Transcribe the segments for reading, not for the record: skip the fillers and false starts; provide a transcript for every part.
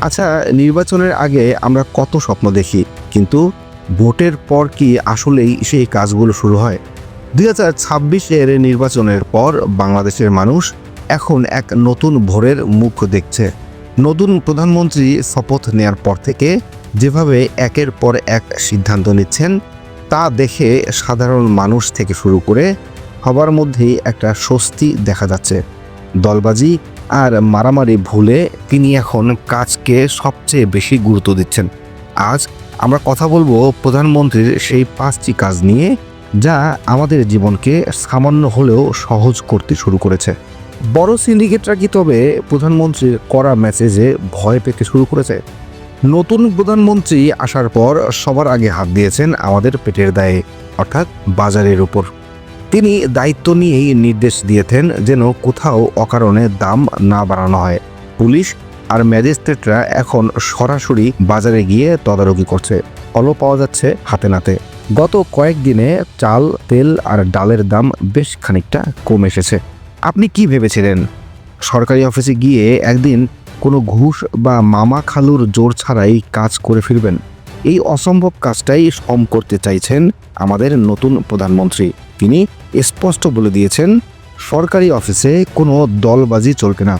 আচ্ছা, নির্বাচনের আগে আমরা কত স্বপ্ন দেখি, কিন্তু ভোটের পর কি আসলেই সেই কাজগুলো শুরু হয়? 2026-এর নির্বাচনের পর বাংলাদেশের মানুষ এখন এক নতুন ভোরের মুখ দেখছে। নতুন প্রধানমন্ত্রী শপথ নেয়ার পর থেকে যেভাবে একের পর এক সিদ্ধান্ত নিচ্ছেন, তা দেখে সাধারণ মানুষ থেকে শুরু করে সবার মধ্যেই একটা স্বস্তি দেখা যাচ্ছে। দলবাজি আর মারামারি ভুলে তিনি এখন কাজকে সবচেয়ে বেশি গুরুত্ব দিচ্ছেন। আজ আমরা কথা বলবো প্রধানমন্ত্রীর সেই 5টি কাজ নিয়ে, যা আমাদের জীবনকে সামান্য হলেও সহজ করতে শুরু করেছে। বড় সিন্ডিকেটরা কি তবে প্রধানমন্ত্রীর করা মেসেজে ভয় পেতে শুরু করেছে? নতুন প্রধানমন্ত্রী আসার পর সবার আগে হাত দিয়েছেন আমাদের পেটের দায়ে, অর্থাৎ বাজারের উপর। তিনি দায়িত্ব নিয়েই নির্দেশ দিয়েছেন যেন কোথাও অকারণে দাম না বাড়ানো হয়। পুলিশ আর ম্যাজিস্ট্রেটরা এখন সরাসরি বাজারে গিয়ে তদারকি করছে। ফলও পাওয়া যাচ্ছে হাতে নাতে। গত কয়েকদিনে চাল, তেল আর ডালের দাম বেশ খানিকটা কমে এসেছে। আপনি কি ভেবেছিলেন সরকারি অফিসে গিয়ে একদিন কোনো ঘুষ বা মামা খালুর জোর ছাড়াই কাজ করে ফিরবেন? এই অসম্ভব কাজটাই করতে চাইছেন আমাদের নতুন প্রধানমন্ত্রী। তিনি স্পষ্ট বলে দিয়েছেন, সরকারি অফিসে কোনো দলবাজি চলবে না।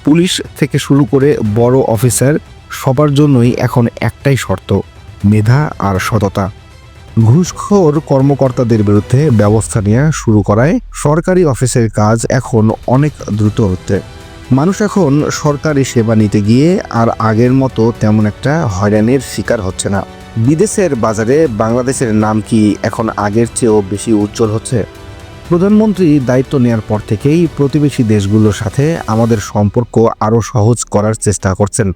পুলিশ থেকে শুরু করে বড় অফিসার সবার জন্যই এখন একটাই শর্ত: মেধা আর সততা। ঘুষখোর কর্মকর্তাদের বিরুদ্ধে ব্যবস্থা নেওয়া শুরু করায় সরকারি অফিসের কাজ এখন অনেক দ্রুত হচ্ছে। মানুষ এখন সরকারি সেবা নিতে গিয়ে আর আগের মতো তেমন একটা হয়রানির শিকার হচ্ছে না। বিদেশের বাজারে বাংলাদেশের নাম কি এখন আগের চেয়েও বেশি উজ্জ্বল হচ্ছে? প্রধানমন্ত্রী দায়িত্ব নেওয়ার পর থেকেই প্রতিবেশী দেশগুলোর সাথে আমাদের সম্পর্ক আরও সহজ করার চেষ্টা করছেন।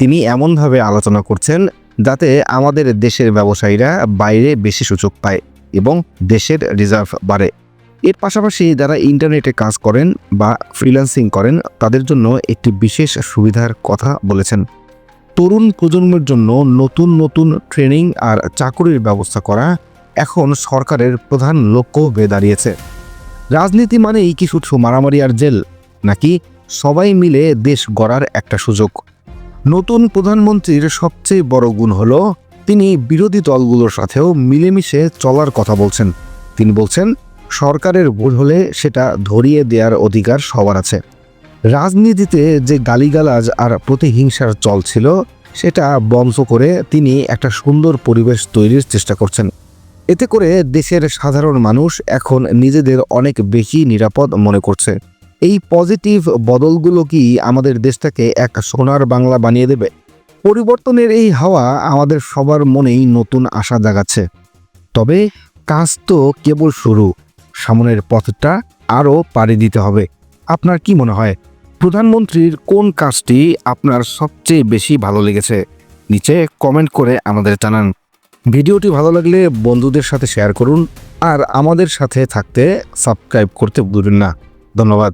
তিনি এমনভাবে আলোচনা করছেন যাতে আমাদের দেশের ব্যবসায়ীরা বাইরে বেশি সুযোগ পায় এবং দেশের রিজার্ভ বাড়ে। এর পাশাপাশি যারা ইন্টারনেটে কাজ করেন বা ফ্রিল্যান্সিং করেন, তাদের জন্য একটি বিশেষ সুবিধার কথা বলেছেন। তরুণ প্রজন্মের জন্য নতুন নতুন ট্রেনিং আর চাকরির ব্যবস্থা করা এখন সরকারের প্রধান লক্ষ্য হয়ে দাঁড়িয়েছে। রাজনীতি মানেই কি শুধু মারামারি আর জেল, নাকি সবাই মিলে দেশ গড়ার একটা সুযোগ? নতুন প্রধানমন্ত্রীর সবচেয়ে বড় গুণ হলো তিনি বিরোধী দলগুলোর সাথেও মিলেমিশে চলার কথা বলছেন। তিনি বলছেন, সরকারের ভুল হলে সেটা ধরিয়ে দেওয়ার অধিকার সবার আছে। রাজনীতিতে যে গালিগালাজ আর প্রতিহিংসার চল ছিল, সেটা বন্ধ করে তিনি একটা সুন্দর পরিবেশ তৈরির চেষ্টা করছেন। এতে করে দেশের সাধারণ মানুষ এখন নিজেদের অনেক বেশি নিরাপদ মনে করছে। এই পজিটিভ বদলগুলো কি আমাদের দেশটাকে এক সোনার বাংলা বানিয়ে দেবে? পরিবর্তনের এই হাওয়া আমাদের সবার মনেই নতুন আশা জাগাচ্ছে। তবে কাজ তো কেবল শুরু, সামনের পথটা আরও পাড়ি দিতে হবে। আপনার কি মনে হয়, প্রধানমন্ত্রীর কোন কাজটি আপনার সবচেয়ে বেশি ভালো লেগেছে? নিচে কমেন্ট করে আমাদের জানান। ভিডিওটি ভালো লাগলে বন্ধুদের সাথে শেয়ার করুন আর আমাদের সাথে থাকতে সাবস্ক্রাইব করতে ভুলবেন না। ধন্যবাদ।